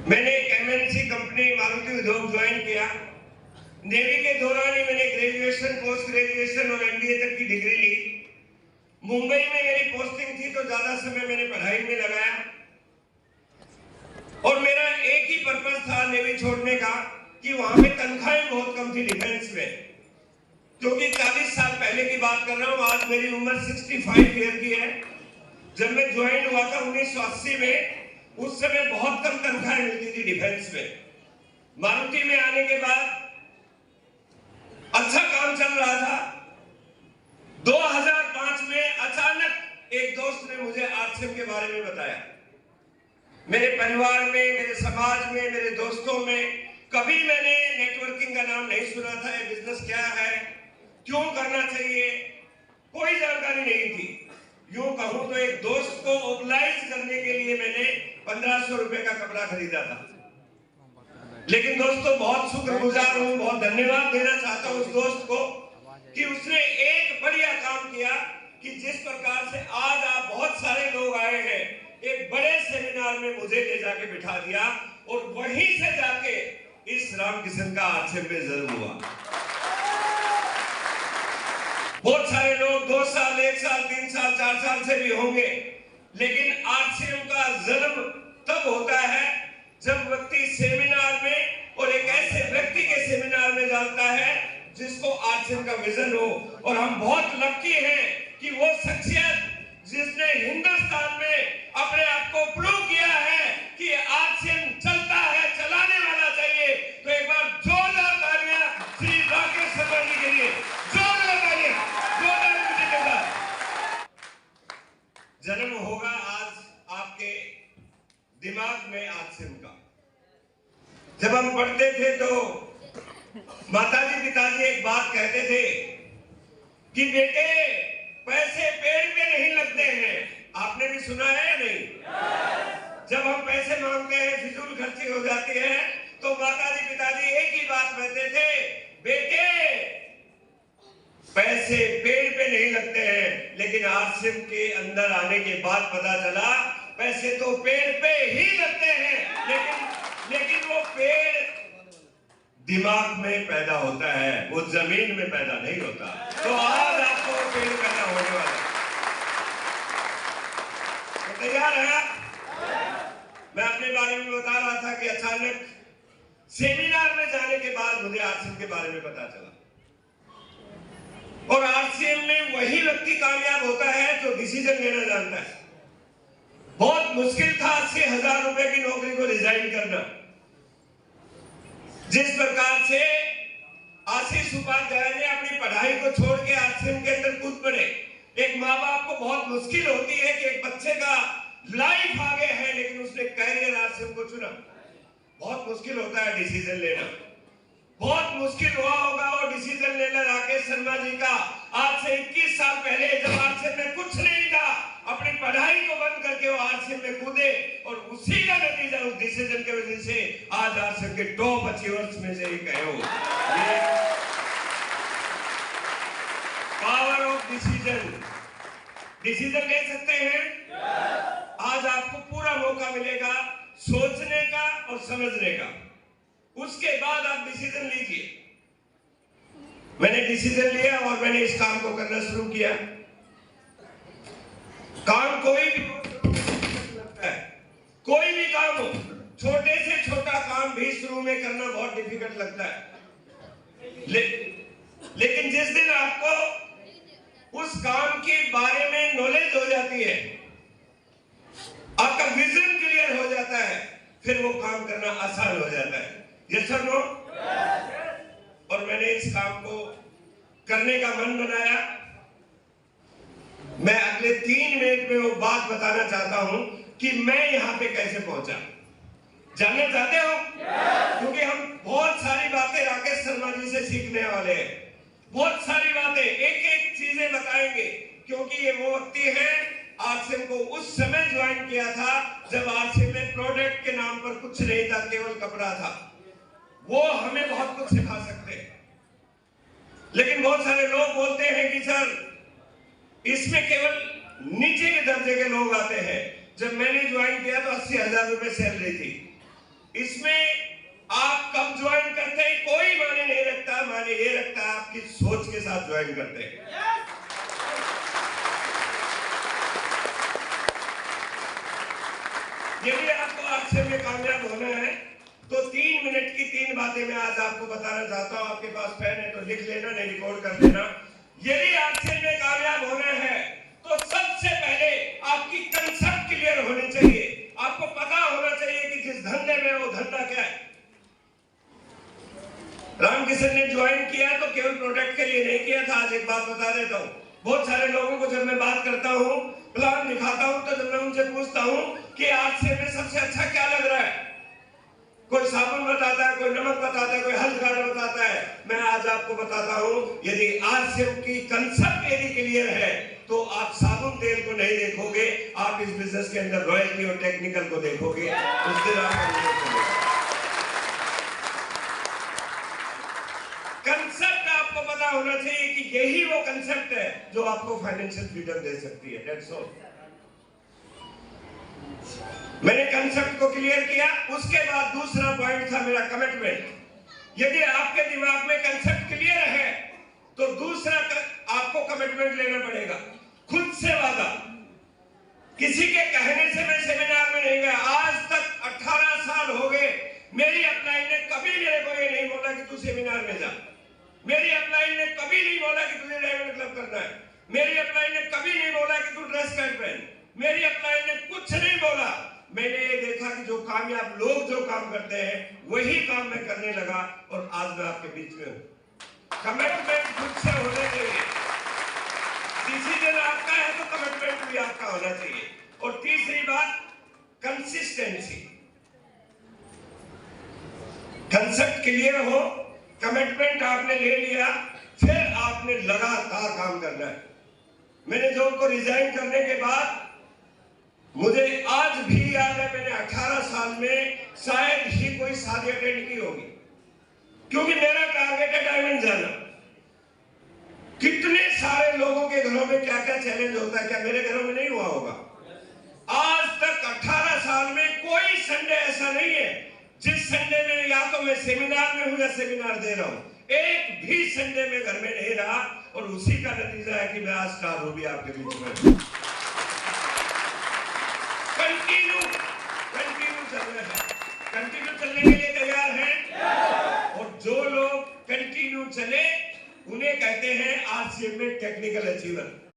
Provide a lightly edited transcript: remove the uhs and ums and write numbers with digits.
मैंने एक MNC company Maruti उद्योग ज्वाइन किया। नेवी के दौरान ही मैंने ग्रेजुएशन, पोस्ट ग्रेजुएशन और एमबीए तक की डिग्री ली। मुंबई में मेरी पोस्टिंग थी तो ज्यादा समय मैंने पढ़ाई में लगाया और मेरा एक ही पर्पस था नेवी छोड़ने का कि वहां पे तनख्वाहें बहुत कम थी डिफेंस में, क्योंकि 40 साल पहले की बात कर रहा हूँ। आज मेरी उम्र 65 ईयर की है। जब मैं ज्वाइन हुआ था 1980 में, उस समय बहुत कम तनख्वाहें मिलती थी डिफेंस में। मारुति में आने के बाद अच्छा काम चल रहा था। 2005 में अचानक एक दोस्त ने मुझे आरसीएम के बारे में बताया। मेरे परिवार में, मेरे समाज में, मेरे दोस्तों में कभी मैंने नेटवर्किंग का नाम नहीं सुना था। ये बिजनेस क्या है, क्यों करना चाहिए, कोई जानकारी नहीं थी। यूं कहूं तो एक दोस्त को ओबलाइज करने के लिए मैंने 1500 रुपए का कपड़ा खरीदा था। लेकिन दोस्तों, बहुत शुक्रगुजार हूं, बहुत धन्यवाद देना चाहता हूं उस दोस्त को कि उसने एक बढ़िया काम किया कि जिस प्रकार से आज आप बहुत सारे लोग आए हैं, एक बड़े सेमिनार में मुझे ले जाके बिठा दिया और वहीं से जाके इस रामकिशन का आरसीएम में जन्म हुआ। बहुत सारे लोग 2 साल, 1 साल, 3 साल, 4 साल से भी होंगे, लेकिन आरसीएम का जन्म तब होता है जब व्यक्ति सेमिनार में और एक ऐसे व्यक्ति के सेमिनार में जाता है जिसको आरसीएम का विजन हो। और हम बहुत लकी हैं कि वो शख्सियत जिसने हिंदुस्तान में अपने आप को प्रूव किया है कि आरसीएम चलता है, चलाने वाला चाहिए। तो एक बार जोरदार तालियां श्री राकेश शर्मा जी के लिए, जोरदार तालियां, जोरदार तालियां के साथ। जन्म होगा आज आपके दिमाग में आरसीएम का। जब हम पढ़ते थे तो माताजी पिताजी एक बात कहते थे कि बेटे, पैसे पेड़ पे नहीं लगते हैं। आपने भी सुना है या नहीं? जब हम पैसे मांगते हैं, फिजूल खर्ची हो जाती है, तो माताजी पिताजी एक ही बात कहते थे, बेटे पैसे पेड़ पे नहीं लगते हैं। लेकिन आरसीएम के अंदर आने के बाद पता चला पैसे तो पेड़ पे ही लगते हैं, लेकिन वो पेड़ दिमाग में पैदा होता है, वो जमीन में पैदा नहीं होता। तो आज आपको पेड़ पैदा होने वाला है। तो तैयार है? मैं अपने बारे में बता रहा था कि अचानक सेमिनार में जाने के बाद मुझे आरसीएम के बारे में पता चला। और आरसीएम में वही व्यक्ति कामयाब होता है जो डिसीजन लेना जानता है। बहुत मुश्किल था 80,000 रुपए की नौकरी को रिजाइन करना। जिस प्रकार से आशीष उपाध्याय ने अपनी पढ़ाई को छोड़ के आरसीएम के अंदर कूद पड़े। एक माँ बाप को बहुत मुश्किल होती है कि एक बच्चे का लाइफ आगे है, लेकिन उसने कैरियर आरसीएम को चुना। बहुत मुश्किल होता है डिसीजन लेना। बहुत मुश्किल हुआ होगा वो डिसीजन लेना राकेश शर्मा जी का। आज से 21 साल पहले जब आरसीएम में कुछ नहीं था, अपनी पढ़ाई को बंद करके वो आरसीएम में कूदे और उसी का नतीजा उस डिसीजन के वजह से आज आरसीएम के टॉप अचीवर्स में से एक है। Power of decision. डिसीजन ले सकते हैं। आज आपको पूरा मौका मिलेगा सोचने का और समझने का। उसके बाद आप डिसीजन लीजिए। मैंने डिसीजन लिया और मैंने इस काम को करना शुरू किया। काम कोई भी लगता है, कोई भी काम हो, छोटे से छोटा काम भी शुरू में करना बहुत डिफिकल्ट लगता है। लेकिन जिस दिन आपको उस काम के बारे में नॉलेज हो जाती है, आपका विजन क्लियर हो जाता है, फिर वो काम करना आसान हो जाता है। यस और नो? और मैंने इस काम को करने का मन बनाया। मैं अगले 3 मिनट में वो बात बताना चाहता हूं कि मैं यहां पे कैसे पहुंचा। जानना चाहते हो? क्योंकि हम बहुत सारी बातें राकेश शर्मा जी से सीखने वाले हैं। बहुत सारी बातें, एक एक चीजें बताएंगे, क्योंकि ये वो व्यक्ति है आरसीएम को उस समय ज्वाइन किया था जब आरसीएम में प्रोडक्ट के नाम पर कुछ नहीं था, केवल कपड़ा था। वो हमें बहुत कुछ सिखा सकते हैं। लेकिन बहुत सारे लोग बोलते हैं कि सर, इसमें केवल नीचे के दर्जे के लोग आते हैं, जब मैंने ज्वाइन किया तो 80,000 रुपए सैलरी थी। इसमें आप कब ज्वाइन करते हैं कोई माने नहीं रखता, माने ये रखता है आपकी सोच के साथ ज्वाइन करते हैं। यदि आपको आरसीएम में कामयाब होना है तो 3 मिनट की 3 बातें मैं आज आपको बताना चाहता हूं। आपके पास पेन है तो लिख लेना, नहीं रिकॉर्ड कर लेना। यदि आरसीएम में कामयाब होना है तो सबसे पहले आपकी कंसेप्ट क्लियर होनी चाहिए। आपको पता होना चाहिए कि जिस धंधे में वो धंधा क्या है। रामकिशन ने ज्वाइन किया तो केवल प्रोडक्ट के लिए नहीं किया था। आज एक बात बता देता हूं, बहुत सारे लोगों को जब मैं बात करता हूं, प्लान दिखाता हूं, तो जब मैं उनसे पूछता हूं कि आरसीएम में सबसे अच्छा क्या लग रहा है, कोई साबुन बताता है, कोई नमक बताता है, कोई हल्दी बताता है। मैं आज आपको बताता हूं, यदि आरसीएम की कंसेप्ट यदि क्लियर है तो आप साबुन तेल को नहीं देखोगे, आप इस बिजनेस के अंदर रॉयल्टी और टेक्निकल को देखोगे। उस दिन आप कंसेप्ट आपको पता होना चाहिए कि यही वो कंसेप्ट है जो आपको फाइनेंशियल फ्रीडम दे सकती है। That's all. मैंने कंसेप्ट को क्लियर किया। उसके बाद दूसरा पॉइंट था मेरा कमिटमेंट। यदि आपके दिमाग में कंसेप्ट क्लियर है तो दूसरा आपको कमिटमेंट लेना पड़ेगा, खुद से वादा। किसी के कहने से मैं सेमिनार में नहीं गया। आज तक 18 साल हो गए, मेरी अपलाइन ने कभी मेरे को ये नहीं बोला कि तू सेमिनार में जा। मेरी अपलाइन ने कभी नहीं बोला कि तुझे डायमंड क्लब करना है। मेरी अपलाइन ने कभी नहीं बोला कि तू ड्रेस कोड पहन। मेरी अपलाइन ने कुछ नहीं बोला। मैंने ये देखा कि जो कामयाब लोग जो काम करते हैं वही काम मैं करने लगा और आज मैं आपके बीच में हूं। कमिटमेंट खुद से होने चाहिए। डिसीजन आपका है तो कमिटमेंट भी आपका होना चाहिए। और तीसरी बात, कंसिस्टेंसी। कंसेप्ट क्लियर हो, कमिटमेंट आपने ले लिया, फिर आपने लगातार काम करना है। मैंने जॉब को रिजाइन करने के बाद मुझे आज भी याद है, मैंने 18 साल में शायद ही कोई शादी अटेंड की होगी, क्योंकि मेरा टारगेट है डायमंड जाना। कितने सारे लोगों के घरों में क्या क्या चैलेंज होता है, क्या मेरे घरों में नहीं हुआ होगा? आज तक 18 साल में कोई संडे ऐसा नहीं है जिस संडे में या तो मैं सेमिनार में हूं या सेमिनार दे रहा हूं। एक भी संडे में घर में नहीं रहा और उसी का नतीजा है कि मैं आज स्टार हूं भी आपके बीच में। कंटिन्यू चलना है। कंटिन्यू चलने के लिए तैयार हैं? और जो लोग कंटिन्यू चले उन्हें कहते हैं आरसीएम में टेक्निकल अचीवर।